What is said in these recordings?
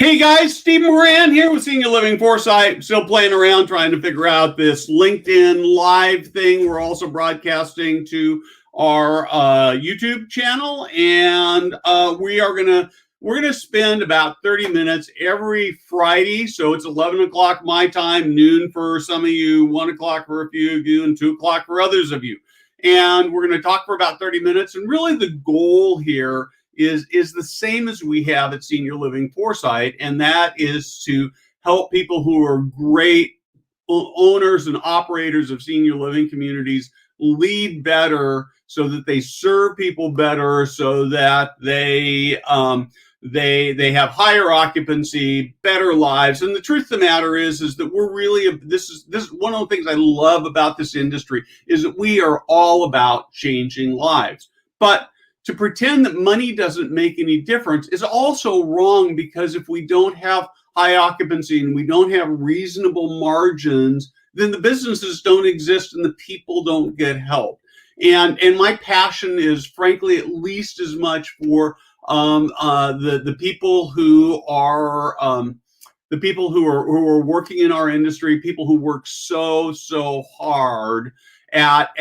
Hey guys, Steve Moran here with Senior Living Foresight. Still playing around trying to figure out this LinkedIn live thing. We're also broadcasting to our YouTube channel, and we're gonna spend about 30 minutes every Friday. So it's 11 o'clock my time, noon for some of you, 1 o'clock for a few of you, and 2 o'clock for others of you. And we're going to talk for about 30 minutes. And really the goal here is the same as we have at Senior Living Foresight, and that is to help people who are great owners and operators of senior living communities lead better, so that they serve people better, so that they have higher occupancy, better lives. And the truth of the matter is that we're really, this is one of the things I love about this industry, is that we are all about changing lives. But to pretend that money doesn't make any difference is also wrong, because if we don't have high occupancy and we don't have reasonable margins, then the businesses don't exist and the people don't get help. And my passion is, frankly, at least as much for the people who are working in our industry, people who work so hard at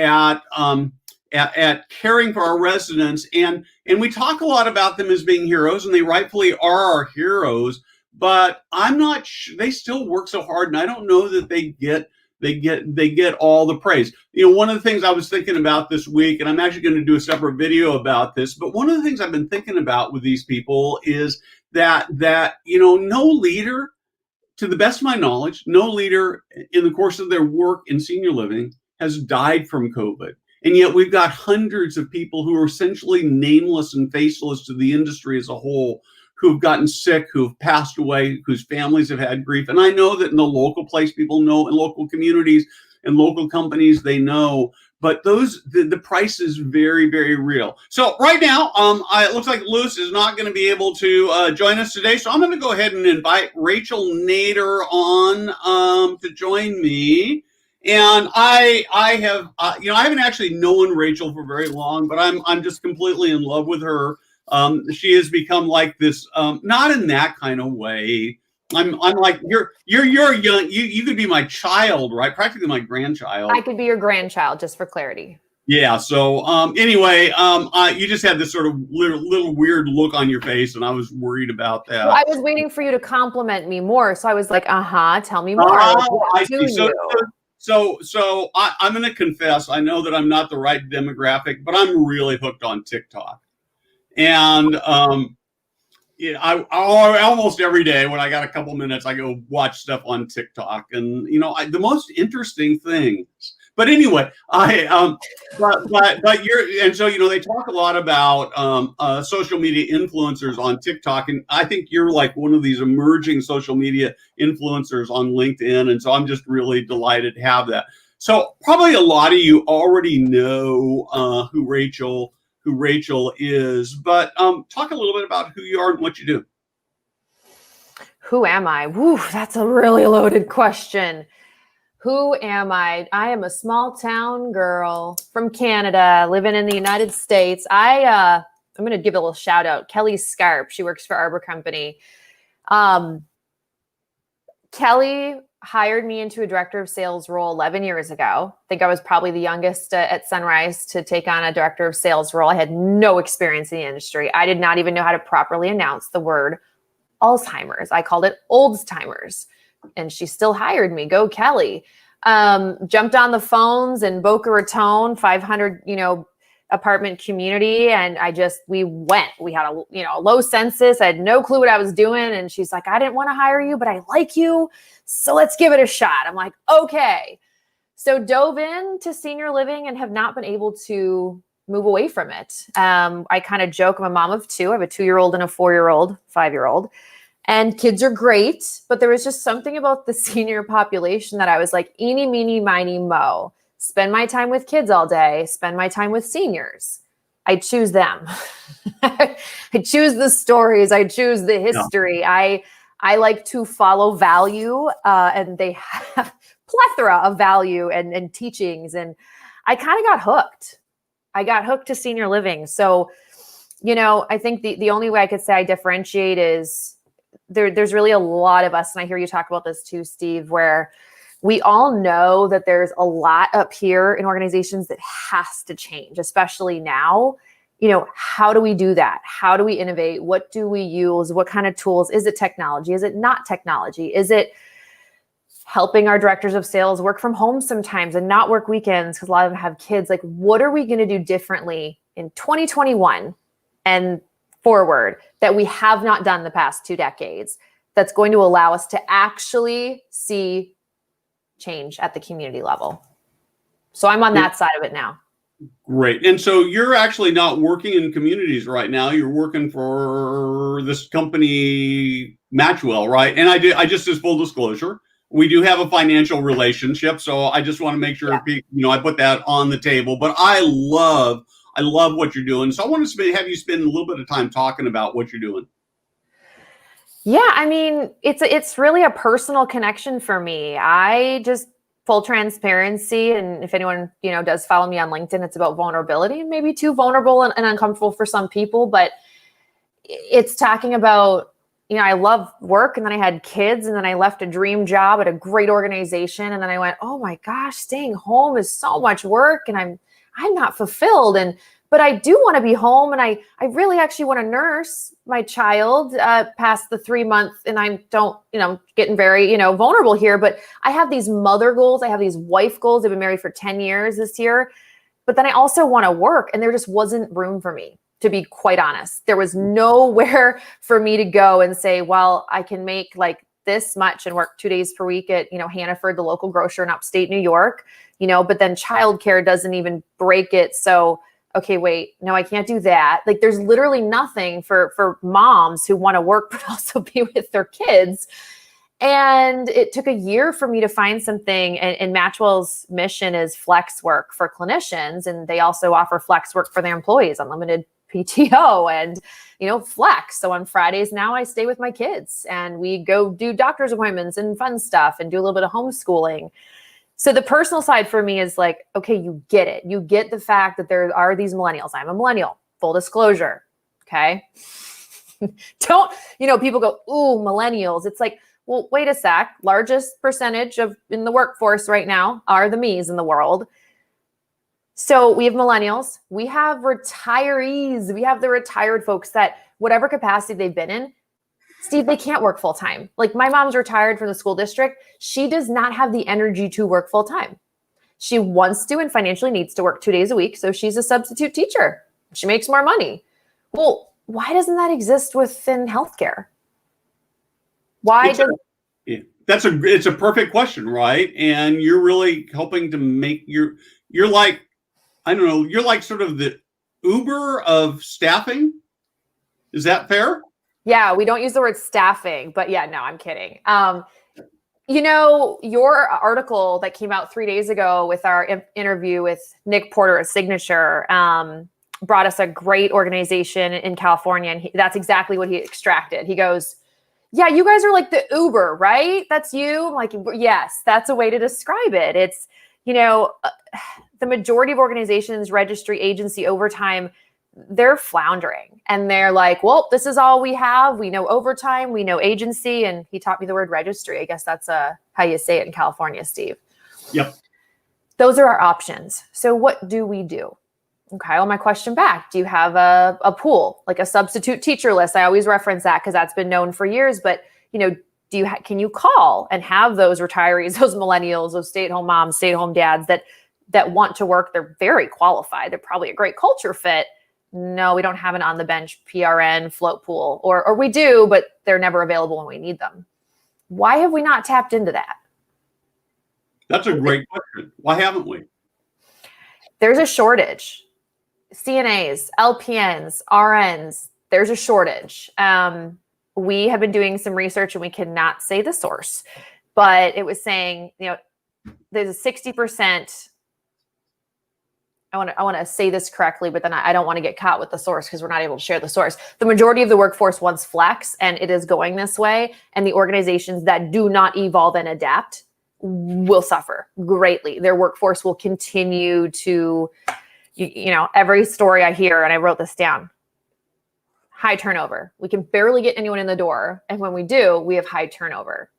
caring for our residents, and we talk a lot about them as being heroes, and they rightfully are our heroes. But I'm not sure they still work so hard, and I don't know that they get all the praise. You know, one of the things I was thinking about this week, and I'm actually going to do a separate video about this, but one of the things I've been thinking about with these people is that no leader, to the best of my knowledge, no leader in the course of their work in senior living has died from COVID. And yet we've got hundreds of people who are essentially nameless and faceless to the industry as a whole, who've gotten sick, who've passed away, whose families have had grief. And I know that in the local place, people know, in local communities and local companies, they know. But the price is very, very real. So right now, it looks like Lewis is not going to be able to join us today. So I'm going to go ahead and invite Rachel Nader on to join me. And I haven't actually known Rachel for very long, but I'm just completely in love with her. She has become like this, not in that kind of way. I'm like, you're young. You could be my child, right? Practically my grandchild. I could be your grandchild, just for clarity. Yeah. So anyway, you just had this sort of little weird look on your face, and I was worried about that. Well, I was waiting for you to compliment me more, so I was like, tell me more. I see. So I'm going to confess, I know that I'm not the right demographic, but I'm really hooked on TikTok. And I almost every day when I got a couple minutes, I go watch stuff on TikTok. And the most interesting things. But anyway, but you're, and so they talk a lot about social media influencers on TikTok, and I think you're like one of these emerging social media influencers on LinkedIn, and so I'm just really delighted to have that. So probably a lot of you already know who Rachel is, but talk a little bit about who you are and what you do. Who am I? Woo, that's a really loaded question. Who am I? I am a small town girl from Canada, living in the United States. I'm going to give a little shout out. Kelly Scarp, she works for Arbor Company. Kelly hired me into a director of sales role 11 years ago. I think I was probably the youngest at Sunrise to take on a director of sales role. I had no experience in the industry. I did not even know how to properly announce the word Alzheimer's. I called it Oldstimers. And she still hired me. Go Kelly. Jumped on the phones in Boca Raton, 500, apartment community. And we went. We had a low census. I had no clue what I was doing. And she's like, I didn't want to hire you, but I like you. So let's give it a shot. I'm like, okay. So dove into senior living and have not been able to move away from it. I kind of joke, I'm a mom of two. I have a 2-year-old and a 4-year-old, 5-year-old. And kids are great, but there was just something about the senior population that I was like, eeny, meeny, miny, mo. Spend my time with kids all day, spend my time with seniors. I choose them. I choose the stories. I choose the history. Yeah. I like to follow value, and they have plethora of value and teachings. And I kind of got hooked. I got hooked to senior living. So, I think the only way I could say I differentiate is there's really a lot of us, and I hear you talk about this too, Steve, where we all know that there's a lot up here in organizations that has to change, especially now. How do we do that? How do we innovate? What do we use? What kind of tools? Is it technology? Is it not technology? Is it helping our directors of sales work from home sometimes and not work weekends because a lot of them have kids? Like, what are we going to do differently in 2021 and forward that we have not done the past 2 decades that's going to allow us to actually see change at the community level? So I'm on that side of it now. Great. And so you're actually not working in communities right now. You're working for this company, Matchwell, right? And I just, as full disclosure, we do have a financial relationship. So I just want to make sure, I put that on the table. But I love what you're doing. So I want to have you spend a little bit of time talking about what you're doing. Yeah, I mean, it's really a personal connection for me. I just, full transparency, and if anyone does follow me on LinkedIn, it's about vulnerability, and maybe too vulnerable and uncomfortable for some people, but it's talking about, I love work, and then I had kids, and then I left a dream job at a great organization, and then I went, oh my gosh, staying home is so much work, and I'm not fulfilled. But I do want to be home, and I really actually want to nurse my child past the 3 month, and I don't, getting very, vulnerable here, but I have these mother goals. I have these wife goals. I've been married for 10 years this year, but then I also want to work, and there just wasn't room for me, to be quite honest. There was nowhere for me to go and say, well, I can make like this much and work 2 days per week at, Hannaford, the local grocer in upstate New York, but then childcare doesn't even break it. So okay, wait, no, I can't do that. Like, there's literally nothing for moms who want to work, but also be with their kids. And it took a year for me to find something. And Matchwell's mission is flex work for clinicians. And they also offer flex work for their employees, unlimited PTO and, flex. So on Fridays now I stay with my kids and we go do doctor's appointments and fun stuff and do a little bit of homeschooling. So the personal side for me is like, okay, you get it. You get the fact that there are these millennials. I'm a millennial, full disclosure. Okay. Don't, people go, ooh, millennials. It's like, well, wait a sec. Largest percentage in the workforce right now are the me's in the world. So we have millennials, we have retirees, we have the retired folks that whatever capacity they've been in, Steve, they can't work full time. Like, my mom's retired from the school district. She does not have the energy to work full time. She wants to and financially needs to work 2 days a week. So she's a substitute teacher. She makes more money. Well, why doesn't that exist within healthcare? It's a perfect question, right? And you're really helping to make you're like, I don't know, you're like sort of the Uber of staffing. Is that fair? Yeah, we don't use the word staffing, but yeah, no, I'm kidding. Your article that came out 3 days ago with our interview with Nick Porter at Signature brought us a great organization in California. And that's exactly what he extracted. He goes, yeah, you guys are like the Uber, right? That's you. I'm like, yes, that's a way to describe it. It's, the majority of organizations, registry, agency, overtime, they're floundering and they're like, well, this is all we have. We know overtime, we know agency. And he taught me the word registry. I guess that's how you say it in California, Steve. Yep. Those are our options. So what do we do? Okay. Well, my question back, do you have a pool, like a substitute teacher list? I always reference that because that's been known for years, but can you call and have those retirees, those millennials, those stay-at-home moms, stay-at-home dads that want to work? They're very qualified. They're probably a great culture fit. No, we don't have an on the bench PRN float pool, or we do, but they're never available when we need them. Why have we not tapped into that? That's a great question. Why haven't we? There's a shortage. CNAs, LPNs, RNs, there's a shortage. We have been doing some research and we cannot say the source, but it was saying, there's a 60%. I want to say this correctly, but then I don't want to get caught with the source because we're not able to share the source. The majority of the workforce wants flex, and it is going this way. And the organizations that do not evolve and adapt will suffer greatly. Their workforce will continue to, every story I hear, and I wrote this down, high turnover. We can barely get anyone in the door. And when we do, we have high turnover.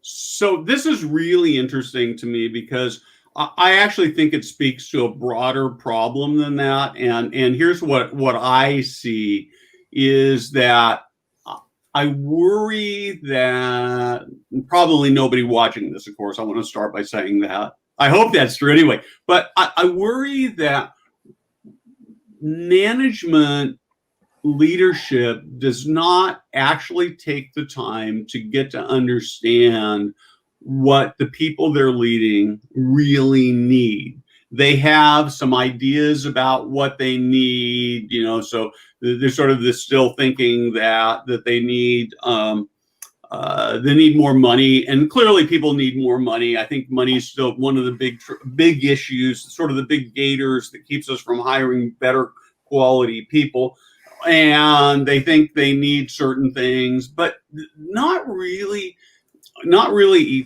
So this is really interesting to me because I actually think it speaks to a broader problem than that. And here's what I see is that I worry that probably nobody watching this, of course, I want to start by saying that. I hope that's true anyway. But I worry that management leadership does not actually take the time to get to understand what the people they're leading really need. They have some ideas about what they need, so there's sort of this still thinking that they need more money, and clearly people need more money. I think money is still one of the big issues, sort of the big gators that keeps us from hiring better quality people. And they think they need certain things, but not really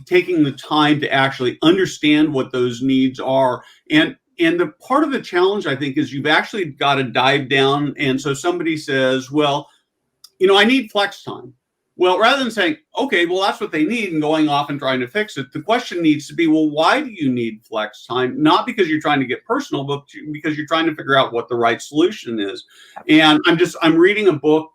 taking the time to actually understand what those needs are. And the part of the challenge, I think, is you've actually got to dive down. And so somebody says, well, I need flex time. Well, rather than saying, okay, well, that's what they need and going off and trying to fix it, the question needs to be, well, why do you need flex time? Not because you're trying to get personal, but because you're trying to figure out what the right solution is. And I'm reading a book.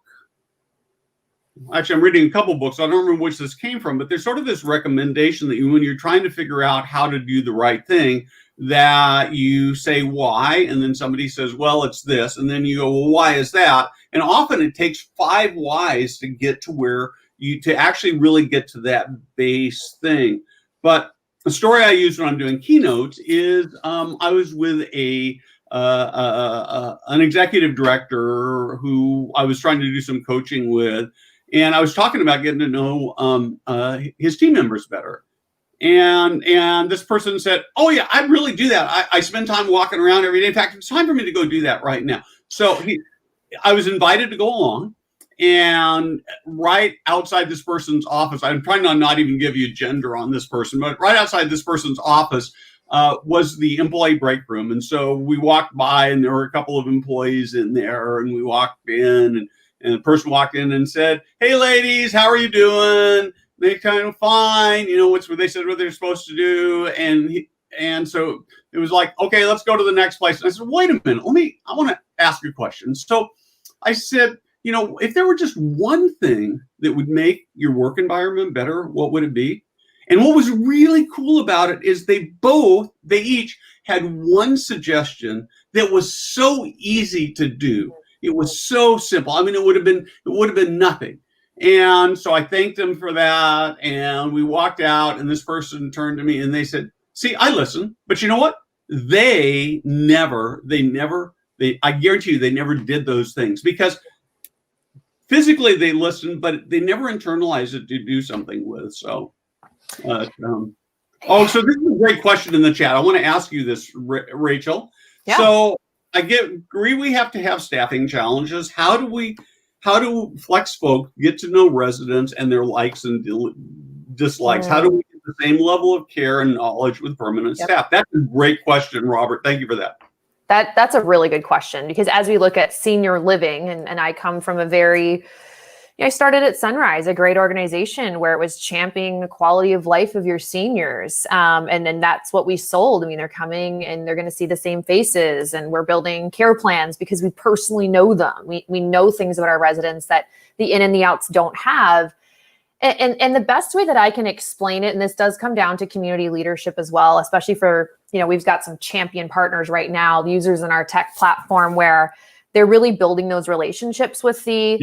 Actually, I'm reading a couple books. I don't remember which this came from, but there's sort of this recommendation that when you're trying to figure out how to do the right thing, that you say why, and then somebody says, well, it's this. And then you go, well, why is that? And often it takes 5 whys to get to where to actually really get to that base thing. But the story I use when I'm doing keynotes is I was with an executive director who I was trying to do some coaching with. And I was talking about getting to know his team members better. And this person said, oh, yeah, I really do that. I spend time walking around every day. In fact, it's time for me to go do that right now. So I was invited to go along. And right outside this person's office, I'm trying to not even give you gender on this person, but right outside this person's office was the employee break room. And so we walked by and there were a couple of employees in there, and we walked in and the person walked in and said, hey, ladies, how are you doing? They kind of fine, they said what they're supposed to do. And so it was like, okay, let's go to the next place. And I said, wait a minute, I want to ask you a question. So I said, if there were just one thing that would make your work environment better, what would it be? And what was really cool about it is they each had one suggestion that was so easy to do. It was so simple. I mean, it would have been nothing. And so I thanked them for that. And we walked out, and this person turned to me and they said, see, I listened, but you know what? I guarantee you, they never did those things because physically they listened, but they never internalized it to do something with. So, so this is a great question in the chat. I want to ask you this, Rachel. Yeah. So I agree we have to have staffing challenges. How do flex folk get to know residents and their likes and dislikes? How do we get the same level of care and knowledge with permanent staff? That's a great question, Robert. Thank you for that. That's a really good question, because as we look at senior living, and I come from I started at Sunrise, a great organization where it was championing the quality of life of your seniors. And then that's what we sold. I mean, they're coming and they're going to see the same faces, and we're building care plans because we personally know them. We know things about our residents that the in and the outs don't have. And the best way that I can explain it, and this does come down to community leadership as well, especially for, we've got some champion partners right now, users in our tech platform, where they're really building those relationships with the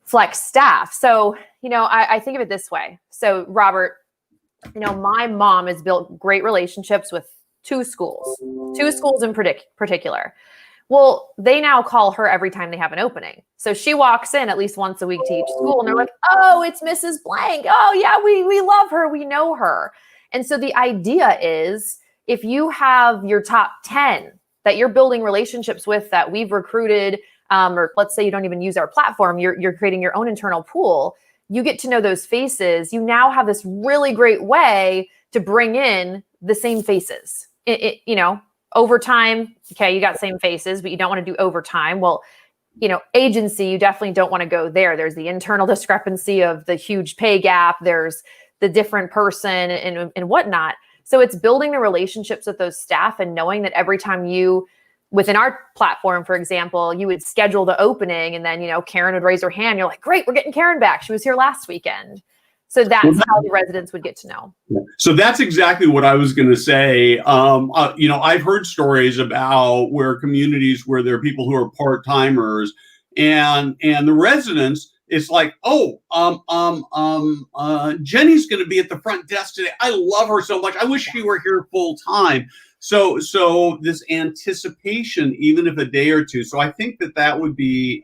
flex staff. So, I think of it this way. So Robert, my mom has built great relationships with two schools in particular. Well, they now call her every time they have an opening. So she walks in at least once a week to each school, and they're like, oh, it's Mrs. Blank. Oh yeah, we love her. We know her. And so the idea is, if you have your top 10 that you're building relationships with that we've recruited, or let's say you don't even use our platform, you're creating your own internal pool, you get to know those faces. You now have this really great way to bring in the same faces. Overtime, okay, you got same faces, but you don't want to do overtime. Well, agency, you definitely don't want to go there. There's the internal discrepancy of the huge pay gap. There's the different person and whatnot. So it's building the relationships with those staff and knowing that every time within our platform, for example, you would schedule the opening and then, Karen would raise her hand. You're like, great, we're getting Karen back. She was here last weekend. So that's how the residents would get to know. So that's exactly what I was going to say. I've heard stories about where communities where there are people who are part-timers and the residents, it's like, Jenny's going to be at the front desk today. I love her so much. I wish she were here full time. So this anticipation, even if a day or two. So I think that would be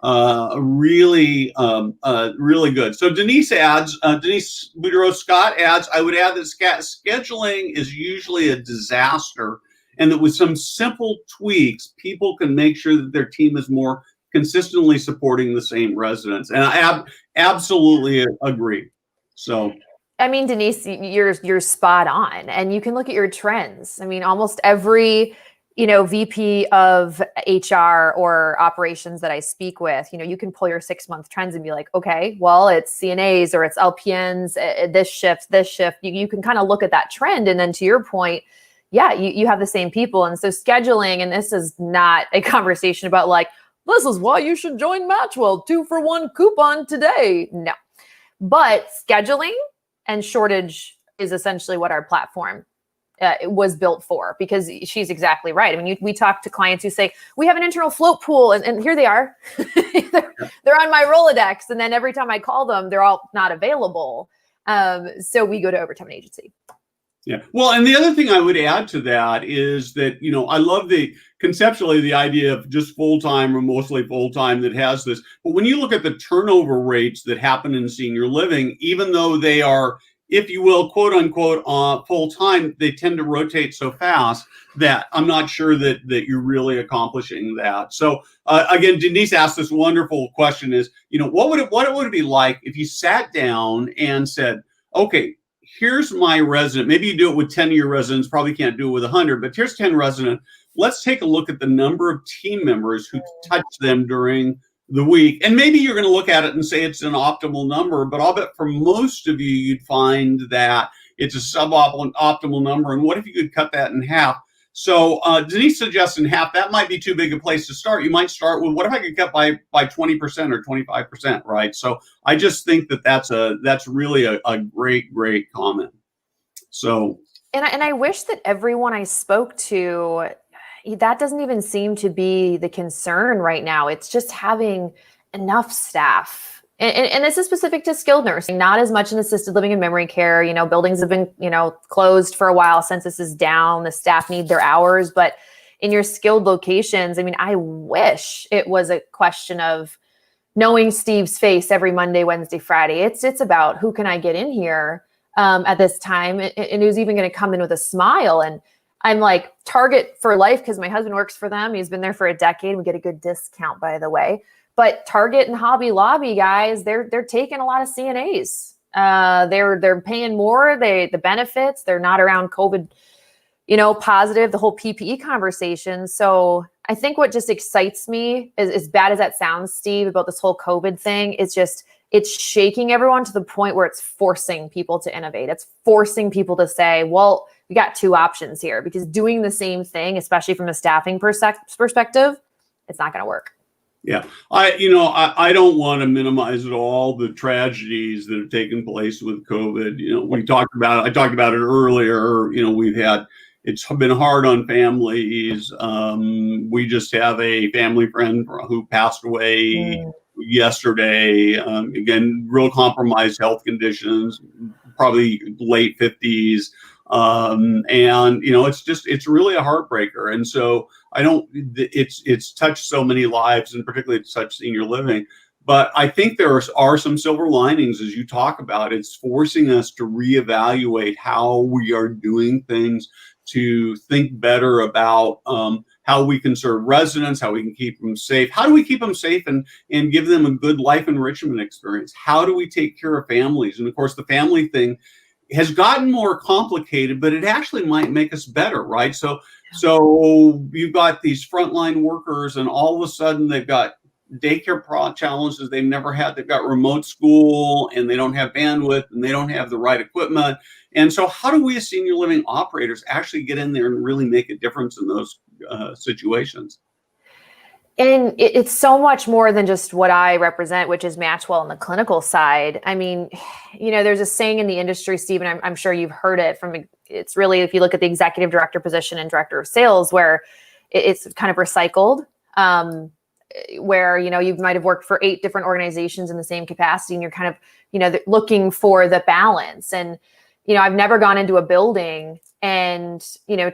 really good. So Denise Boudreau-Scott adds, I would add that scheduling is usually a disaster, and that with some simple tweaks, people can make sure that their team is more consistently supporting the same residents. And I absolutely agree. So. I mean, Denise, you're spot on, and you can look at your trends. I mean, almost every VP of HR or operations that I speak with, you can pull your 6-month trends and be like, okay, well, it's CNAs or it's LPNs, this shift. You can kind of look at that trend. And then to your point, yeah, you have the same people. And so scheduling, and this is not a conversation about like, this is why you should join Matchwell, 2-for-1 coupon today. No, but scheduling and shortage is essentially what our platform it was built for, because she's exactly right. I mean, we talk to clients who say, we have an internal float pool, and here they are. they're on my Rolodex. And then every time I call them, they're all not available. So we go to Overtime and Agency. Yeah. Well, and the other thing I would add to that is that, I love conceptually the idea of just full-time or mostly full-time that has this. But when you look at the turnover rates that happen in senior living, even though they are, if you will, quote unquote, full-time, they tend to rotate so fast that I'm not sure that you're really accomplishing that. So again, Denise asked this wonderful question is, what would it be like if you sat down and said, okay, here's my resident. Maybe you do it with 10 of your residents, probably can't do it with 100, but here's 10 residents. Let's take a look at the number of team members who touch them during the week. And maybe you're going to look at it and say it's an optimal number, but I'll bet for most of you, you'd find that it's a suboptimal number. And what if you could cut that in half? So Denise suggests in half, that might be too big a place to start. You might start with, what if I could cut by 20% or 25%, right? So I just think that's really a great comment. So. And I wish that everyone I spoke to, that doesn't even seem to be the concern right now. It's just having enough staff. And this is specific to skilled nursing, not as much in assisted living and memory care. Buildings have been, closed for a while. Census is down. The staff need their hours. But in your skilled locations, I mean, I wish it was a question of knowing Steve's face every Monday, Wednesday, Friday. It's about who can I get in here at this time, and who's even going to come in with a smile. And I'm like Target for life because my husband works for them. He's been there for a decade. We get a good discount, by the way. But Target and Hobby Lobby, guys, they're taking a lot of CNAs. They're paying more. The benefits, they're not around COVID, positive, the whole PPE conversation. So I think what just excites me, as bad as that sounds, Steve, about this whole COVID thing, it's shaking everyone to the point where it's forcing people to innovate. It's forcing people to say, well, we got two options here, because doing the same thing, especially from a staffing perspective, it's not going to work. Yeah, I don't want to minimize at all the tragedies that have taken place with COVID. I talked about it earlier. It's been hard on families. We just have a family friend who passed away yesterday. Again, real compromised health conditions, probably late 50s. And it's really a heartbreaker. And so it's touched so many lives, and particularly it's touched senior living. But I think there are some silver linings, as you talk about. It's forcing us to reevaluate how we are doing things, to think better about how we can serve residents, how we can keep them safe. How do we keep them safe and give them a good life enrichment experience? How do we take care of families? And of course, the family thing has gotten more complicated, but it actually might make us better, right? So So you've got these frontline workers, and all of a sudden they've got daycare challenges they've never had. They've got remote school, and they don't have bandwidth, and they don't have the right equipment. And so how do we as senior living operators actually get in there and really make a difference in those situations? And it's so much more than just what I represent, which is Matchwell on the clinical side. I mean, there's a saying in the industry, Steve, and I'm sure you've heard it it's really, if you look at the executive director position and director of sales, where it's kind of recycled, where, you might have worked for 8 different organizations in the same capacity, and you're kind of, looking for the balance. And, I've never gone into a building and,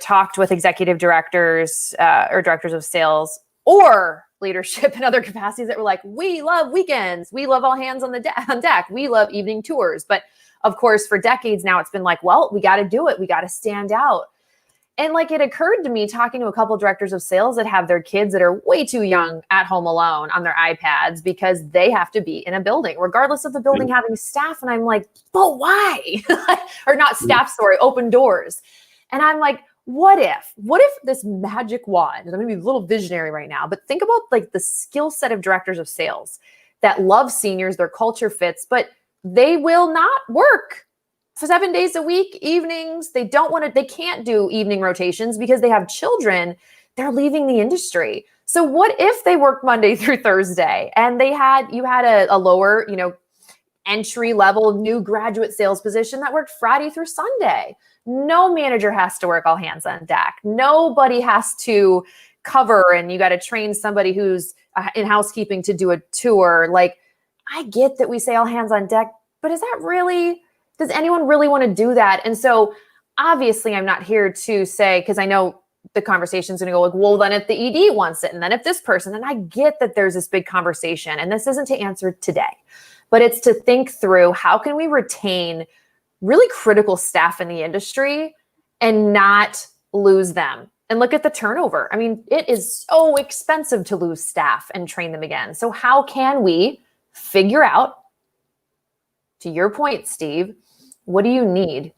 talked with executive directors or directors of sales or leadership in other capacities that were like, we love weekends. We love all hands on deck. We love evening tours. But of course, for decades now, it's been like, well, we got to do it. We got to stand out. And like, it occurred to me talking to a couple of directors of sales that have their kids that are way too young at home alone on their iPads because they have to be in a building, regardless of the building having staff. And I'm like, but why? Or not staff, sorry, open doors. And I'm like, what if this magic wand, and I'm going to be a little visionary right now, but think about like the skill set of directors of sales that love seniors, their culture fits, but they will not work for 7 days a week, evenings. They can't do evening rotations because they have children. They're leaving the industry. So what if they work Monday through Thursday and you had a lower, entry level new graduate sales position that worked Friday through Sunday? No manager has to work all hands on deck. Nobody has to cover, and you got to train somebody who's in housekeeping to do a tour. Like, I get that we say all hands on deck, but does anyone really want to do that? And so obviously I'm not here to say, because I know the conversation's going to go like, well, then if the ED wants it, and then if this person, and I get that there's this big conversation, and this isn't to answer today, but it's to think through, how can we retain really critical staff in the industry and not lose them? And look at the turnover. I mean, it is so expensive to lose staff and train them again. So how can we figure out, to your point, Steve, what do you need?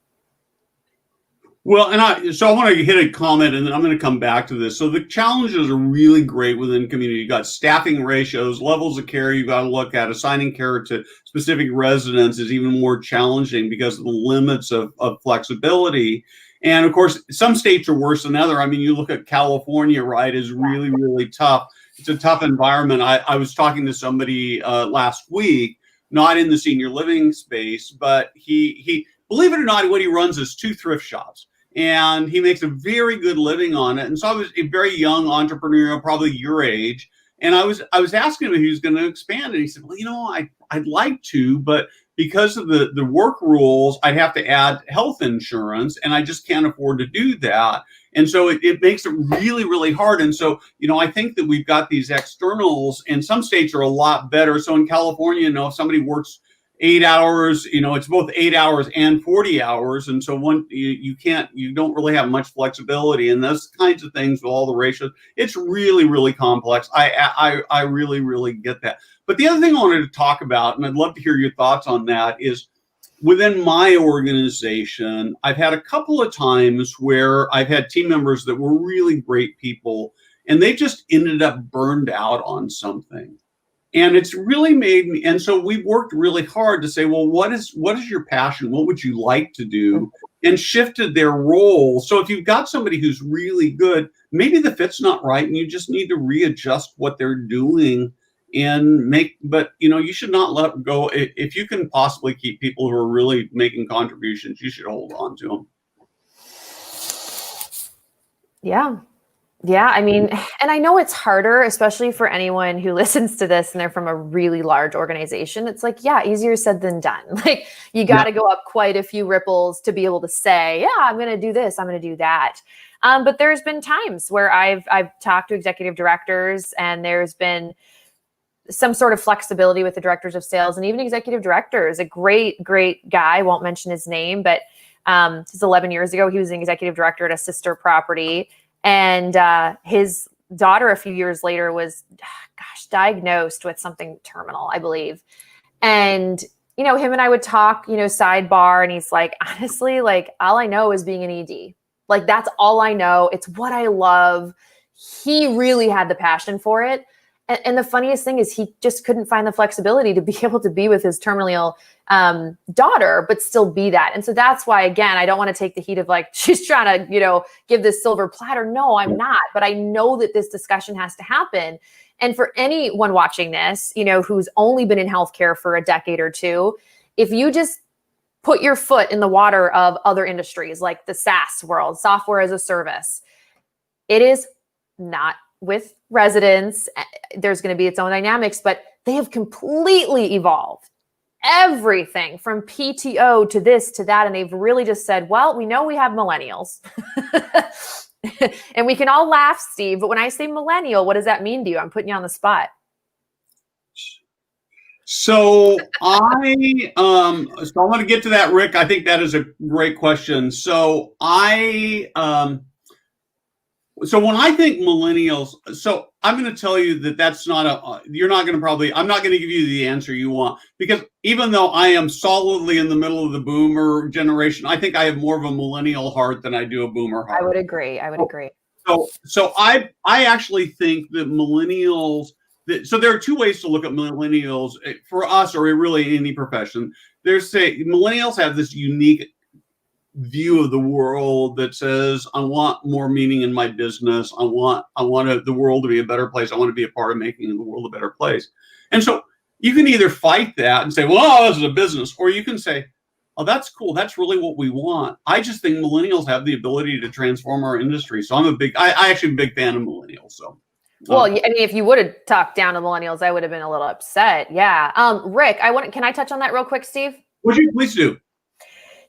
Well, I want to hit a comment, and then I'm going to come back to this. So the challenges are really great within community. You got staffing ratios, levels of care you got to look at. Assigning care to specific residents is even more challenging because of the limits of flexibility. And of course, some states are worse than other. I mean, you look at California, right, is really, really tough. It's a tough environment. I was talking to somebody last week, not in the senior living space, but he believe it or not, what he runs is 2 thrift shops. And he makes a very good living on it. And so I was a very young entrepreneur, probably your age. And I was asking him if he was going to expand. And he said, well, I'd like to, but because of the work rules, I'd have to add health insurance, and I just can't afford to do that. And so it makes it really, really hard. And so, I think that we've got these externals, and some states are a lot better. So in California, if somebody works 8 hours, it's both 8 hours and 40 hours. And so you don't really have much flexibility, and those kinds of things with all the ratios. It's really, really complex. I really, really get that. But the other thing I wanted to talk about, and I'd love to hear your thoughts on that, is within my organization, I've had a couple of times where I've had team members that were really great people, and they just ended up burned out on something. And it's really made me, and so we've worked really hard to say, well, what is your passion? What would you like to do? And shifted their role. So if you've got somebody who's really good, maybe the fit's not right, and you just need to readjust what they're doing and but you should not let go. If you can possibly keep people who are really making contributions, you should hold on to them. Yeah. I mean, and I know it's harder, especially for anyone who listens to this and they're from a really large organization. It's like, yeah, easier said than done. Like, you got to go up quite a few ripples to be able to say, yeah, I'm going to do this, I'm going to do that. But there's been times where I've talked to executive directors, and there's been some sort of flexibility with the directors of sales, and even executive directors. A great guy, won't mention his name, but this is 11 years ago. He was an executive director at a sister property. And his daughter, a few years later, was, diagnosed with something terminal, I believe. And, him and I would talk, sidebar, and he's like, honestly, like, all I know is being an ED. Like, that's all I know. It's what I love. He really had the passion for it. And the funniest thing is he just couldn't find the flexibility to be able to be with his terminally ill daughter, but still be that. And so that's why, again, I don't want to take the heat of like, she's trying to, give this silver platter. No, I'm not. But I know that this discussion has to happen. And for anyone watching this, who's only been in healthcare for a decade or two, if you just put your foot in the water of other industries like the SaaS world, software as a service, it is not with residents. There's going to be its own dynamics, but they have completely evolved everything from PTO to this to that. And they've really just said, well, we know we have millennials and we can all laugh, Steve, but when I say millennial, what does that mean to you? I'm putting you on the spot. So I want to get to that, Rick. I think that is a great question. So so when I think millennials, so I'm going to tell you that that's not I'm not going to give you the answer you want, because even though I am solidly in the middle of the boomer generation, I think I have more of a millennial heart than I do a boomer heart. I would agree. So I actually think that millennials, so there are two ways to look at millennials for us, or really any profession. Millennials have this unique view of the world that says, I want more meaning in my business. I want the world to be a better place. I want to be a part of making the world a better place. And so you can either fight that and say, well, this is a business, or you can say, oh, that's cool. That's really what we want. I just think millennials have the ability to transform our industry. So I actually am a big fan of millennials. So. Well, I mean, if you would have talked down to millennials, I would have been a little upset. Yeah. Rick, can I touch on that real quick, Steve? Would you please do?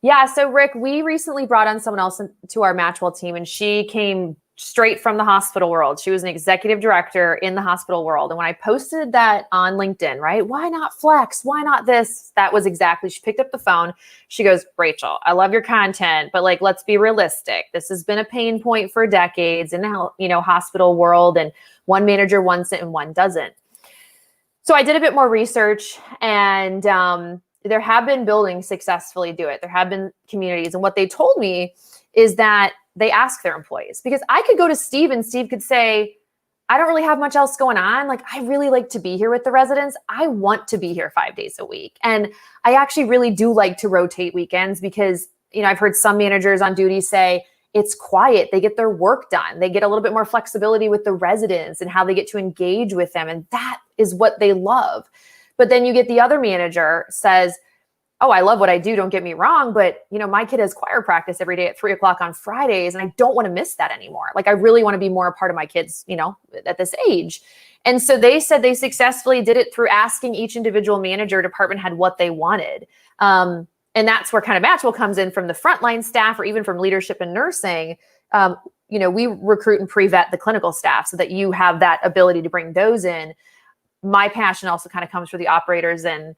Yeah. So Rick, we recently brought on someone else to our Matchwell team, and she came straight from the hospital world. She was an executive director in the hospital world. And when I posted that on LinkedIn, right? Why not flex? Why not this? That was exactly, she picked up the phone. She goes, Rachel, I love your content, but like, let's be realistic. This has been a pain point for decades in the hospital world, and one manager wants it and one doesn't. So I did a bit more research, and there have been buildings successfully do it. There have been communities. And what they told me is that they ask their employees, because I could go to Steve and Steve could say, I don't really have much else going on. Like, I really like to be here with the residents. I want to be here 5 days a week. And I actually really do like to rotate weekends because, I've heard some managers on duty say it's quiet. They get their work done. They get a little bit more flexibility with the residents and how they get to engage with them. And that is what they love. But then you get the other manager says, oh, I love what I do. Don't get me wrong. But, my kid has choir practice every day at 3:00 on Fridays, and I don't want to miss that anymore. Like, I really want to be more a part of my kids, at this age. And so they said they successfully did it through asking each individual manager, department head what they wanted. And that's where kind of Matchwell comes in from the frontline staff, or even from leadership and nursing. We recruit and pre-vet the clinical staff so that you have that ability to bring those in. My passion also kind of comes for the operators and,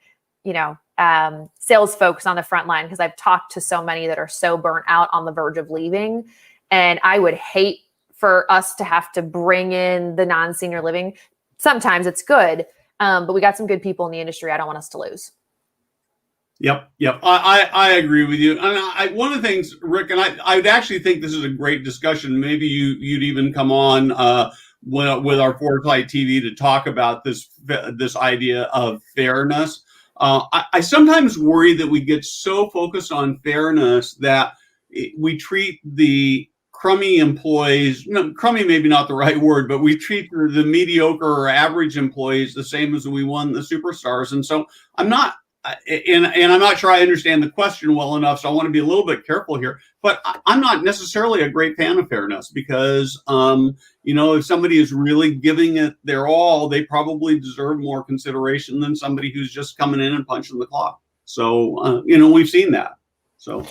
sales folks on the front line, because I've talked to so many that are so burnt out on the verge of leaving. And I would hate for us to have to bring in the non-senior living. Sometimes it's good, but we got some good people in the industry I don't want us to lose. Yep. I agree with you. And one of the things, Rick, and I would actually think this is a great discussion. Maybe you'd even come on with our Foresight TV to talk about this idea of fairness. I sometimes worry that we get so focused on fairness that we treat the crummy employees, crummy maybe not the right word, but we treat the mediocre or average employees the same as we won the superstars. And so I'm not sure I understand the question well enough, so I want to be a little bit careful here. But I'm not necessarily a great fan of fairness because, if somebody is really giving it their all, they probably deserve more consideration than somebody who's just coming in and punching the clock. So, we've seen that. So,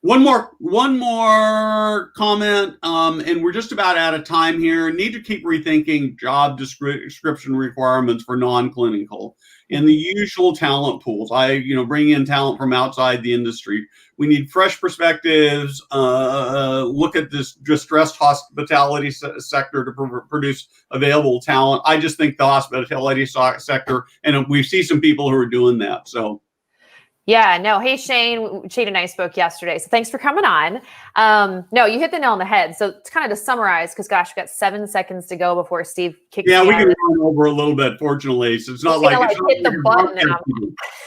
one more comment, and we're just about out of time here. Need to keep rethinking job description requirements for non-clinical and the usual talent pools. Bring in talent from outside the industry. We need fresh perspectives. Look at this distressed hospitality sector to produce available talent. I just think the hospitality sector, and we see some people who are doing that. So. Yeah, no. Hey, Shane and I spoke yesterday. So thanks for coming on. No, you hit the nail on the head. So it's kind of to summarize, because gosh, we've got 7 seconds to go before Steve kicks me Yeah, we out can of run over a little bit, fortunately. So it's not He's like, gonna, it's not hit like the a button and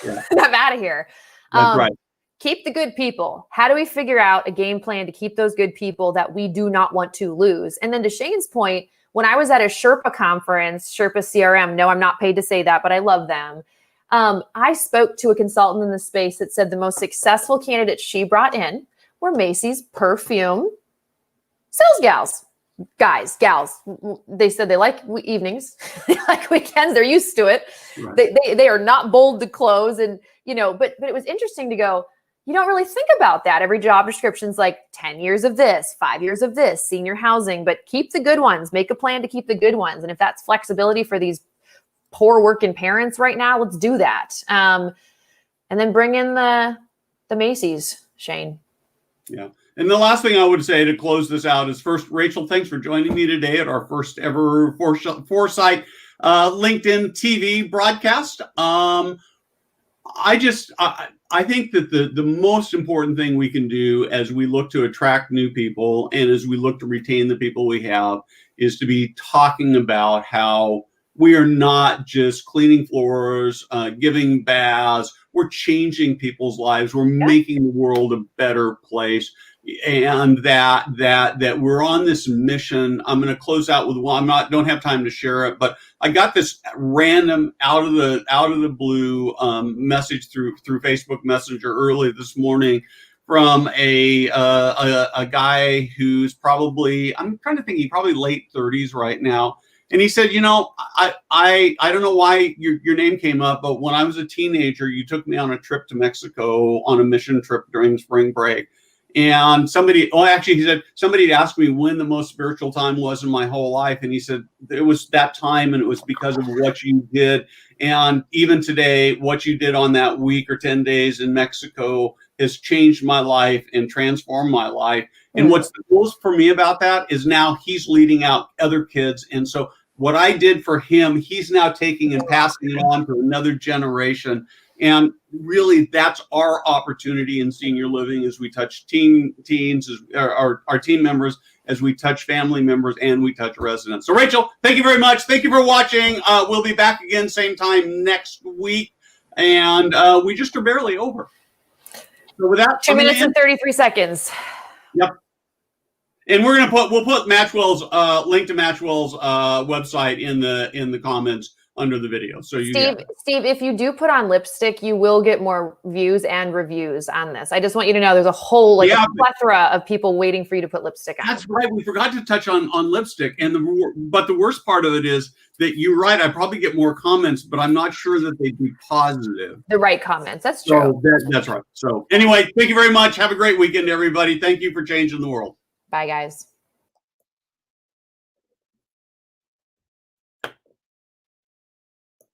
broadcast TV. I'm out of here. That's right. Keep the good people. How do we figure out a game plan to keep those good people that we do not want to lose? And then to Shane's point, when I was at a Sherpa conference, Sherpa CRM, no, I'm not paid to say that, but I love them. I spoke to a consultant in the space that said the most successful candidates she brought in were Macy's perfume sales guys, gals. They said they like evenings, they like weekends, they're used to it. Right. They are not bold to close. And, but it was interesting to go, you don't really think about that. Every job description's like 10 years of this, 5 years of this, senior housing, but keep the good ones, make a plan to keep the good ones. And if that's flexibility for these poor working parents right now, let's do that. And then bring in the Macy's, Shane. Yeah. And the last thing I would say to close this out is, first, Rachel, thanks for joining me today at our first ever Foresight LinkedIn TV broadcast. I think that the most important thing we can do as we look to attract new people and as we look to retain the people we have is to be talking about how we are not just cleaning floors, giving baths. We're changing people's lives. We're making the world a better place, and that we're on this mission. I'm going to close out with one. Don't have time to share it, but I got this random out of the blue message through Facebook Messenger early this morning from a guy who's probably, I'm trying to think, he's probably late 30s right now. And he said, I don't know why your name came up, but when I was a teenager, you took me on a trip to Mexico on a mission trip during spring break. And he said, somebody had asked me when the most spiritual time was in my whole life. And he said, it was that time, and it was because of what you did. And even today, what you did on that week or 10 days in Mexico has changed my life and transformed my life. And what's the coolest for me about that is now he's leading out other kids. And so what I did for him, he's now taking and passing it on to another generation. And really, that's our opportunity in senior living as we touch teens, our team members, as we touch family members, and we touch residents. So, Rachel, thank you very much. Thank you for watching. We'll be back again same time next week. And we just are barely over. So with that, 2 minutes and 33 seconds. Yep. And we'll put Matchwell's link to Matchwell's website in the comments under the video. So Steve, if you do put on lipstick, you will get more views and reviews on this. I just want you to know there's a whole a plethora of people waiting for you to put lipstick on. That's right. We forgot to touch on lipstick. But the worst part of it is that you're right. I probably get more comments, but I'm not sure that they'd be positive. The right comments. That's true. So that's right. So anyway, thank you very much. Have a great weekend, everybody. Thank you for changing the world. Bye, guys.